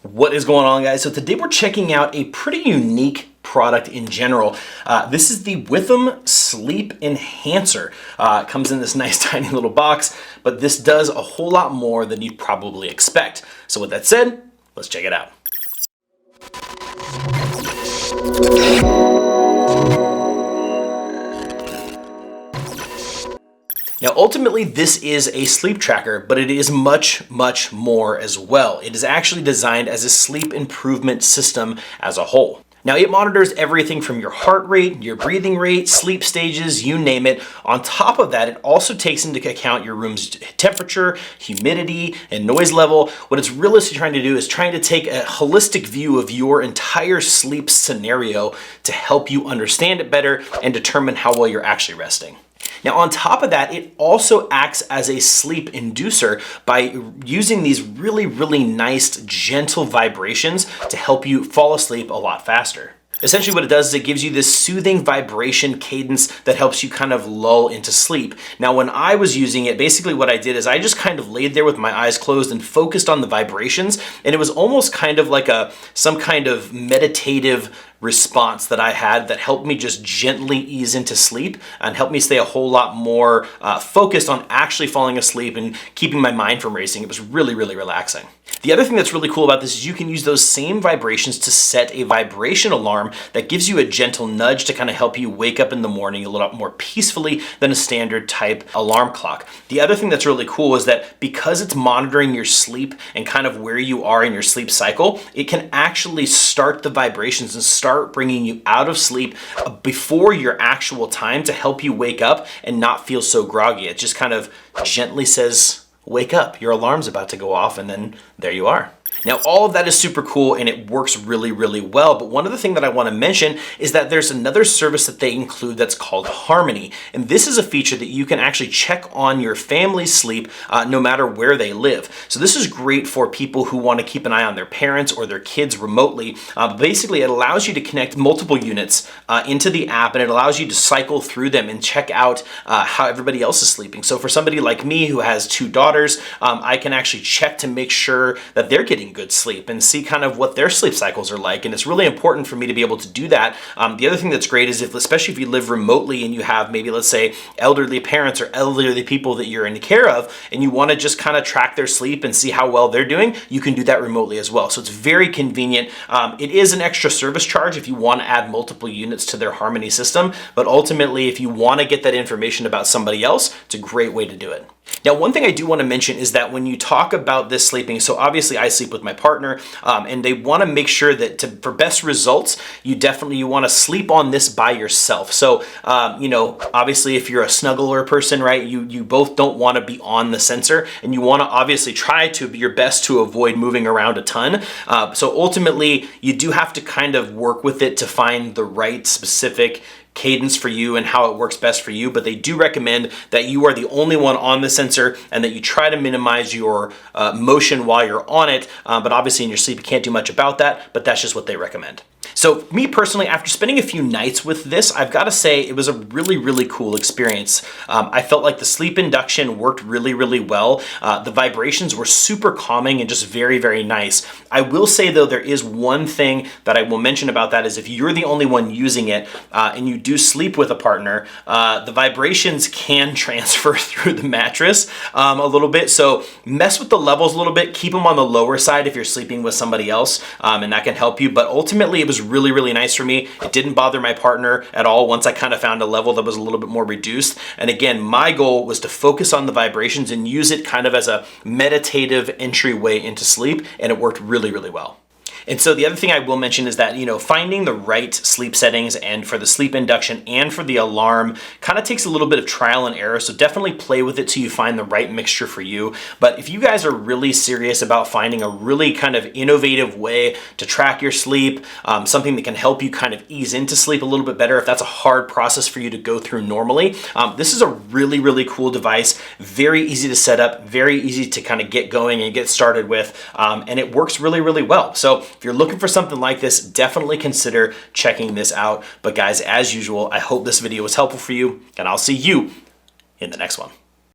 What is going on, guys? So today we're checking out a pretty unique product in general. This is the Wethm Sleep Enhancer. It comes in this nice tiny little box, but this does a whole lot more than you'd probably expect. So with that said, let's check it out. Now, ultimately, this is a sleep tracker, but it is much, much more as well. It is actually designed as a sleep improvement system as a whole. Now, it monitors everything from your heart rate, your breathing rate, sleep stages, you name it. On top of that, it also takes into account your room's temperature, humidity, and noise level. What it's really trying to do is trying to take a holistic view of your entire sleep scenario to help you understand it better and determine how well you're actually resting. Now, on top of that, it also acts as a sleep inducer by using these really nice, gentle vibrations to help you fall asleep a lot faster. Essentially what it does is it gives you this soothing vibration cadence that helps you kind of lull into sleep. Now, when I was using it, basically what I did is I just kind of laid there with my eyes closed and focused on the vibrations, and it was almost kind of like some kind of meditative response that I had that helped me just gently ease into sleep and helped me stay a whole lot more focused on actually falling asleep and keeping my mind from racing. It was really relaxing. The other thing that's really cool about this is you can use those same vibrations to set a vibration alarm that gives you a gentle nudge to kind of help you wake up in the morning a little more peacefully than a standard type alarm clock. The other thing that's really cool is that because it's monitoring your sleep and kind of where you are in your sleep cycle, it can actually start the vibrations and start bringing you out of sleep before your actual time to help you wake up and not feel so groggy. It just kind of gently says, wake up, your alarm's about to go off, and then there you are. Now, all of that is super cool and it works really well, but one other thing that I want to mention is that there's another service that they include that's called Harmony, and this is a feature that you can actually check on your family's sleep no matter where they live. So this is great for people who want to keep an eye on their parents or their kids remotely. Basically, it allows you to connect multiple units into the app, and it allows you to cycle through them and check out how everybody else is sleeping. So for somebody like me who has 2 daughters, I can actually check to make sure that they're getting good sleep and see kind of what their sleep cycles are like. And it's really important for me to be able to do that. The other thing that's great is especially if you live remotely and you have maybe, let's say, elderly parents or elderly people that you're in care of, and you want to just kind of track their sleep and see how well they're doing, you can do that remotely as well. So it's very convenient. It is an extra service charge if you want to add multiple units to their Harmony system, but ultimately, if you want to get that information about somebody else, it's a great way to do it. Now, one thing I do want to mention is that when you talk about this sleeping, so obviously I sleep with my partner, and they want to make sure that for best results, you want to sleep on this by yourself. So, obviously if you're a snuggler person, right, you both don't want to be on the sensor, and you want to obviously try to be your best to avoid moving around a ton. So ultimately, you do have to kind of work with it to find the right specific cadence for you and how it works best for you, but they do recommend that you are the only one on the sensor and that you try to minimize your motion while you're on it, but obviously in your sleep you can't do much about that, but that's just what they recommend. So me personally, after spending a few nights with this, I've got to say it was a really cool experience. I felt like the sleep induction worked really well. The vibrations were super calming and just very nice. I will say though, there is one thing that I will mention about that is if you're the only one using it and you do sleep with a partner, the vibrations can transfer through the mattress a little bit. So mess with the levels a little bit, keep them on the lower side if you're sleeping with somebody else, and that can help you. But ultimately it was really nice for me. It didn't bother my partner at all once I kind of found a level that was a little bit more reduced. And again, my goal was to focus on the vibrations and use it kind of as a meditative entryway into sleep, and it worked really well. And so the other thing I will mention is that, finding the right sleep settings and for the sleep induction and for the alarm kind of takes a little bit of trial and error. So definitely play with it till you find the right mixture for you. But if you guys are really serious about finding a really kind of innovative way to track your sleep, something that can help you kind of ease into sleep a little bit better if that's a hard process for you to go through normally, this is a really cool device. Very easy to set up, very easy to kind of get going and get started with, and it works really well. So if you're looking for something like this, definitely consider checking this out. But guys, as usual, I hope this video was helpful for you, and I'll see you in the next one.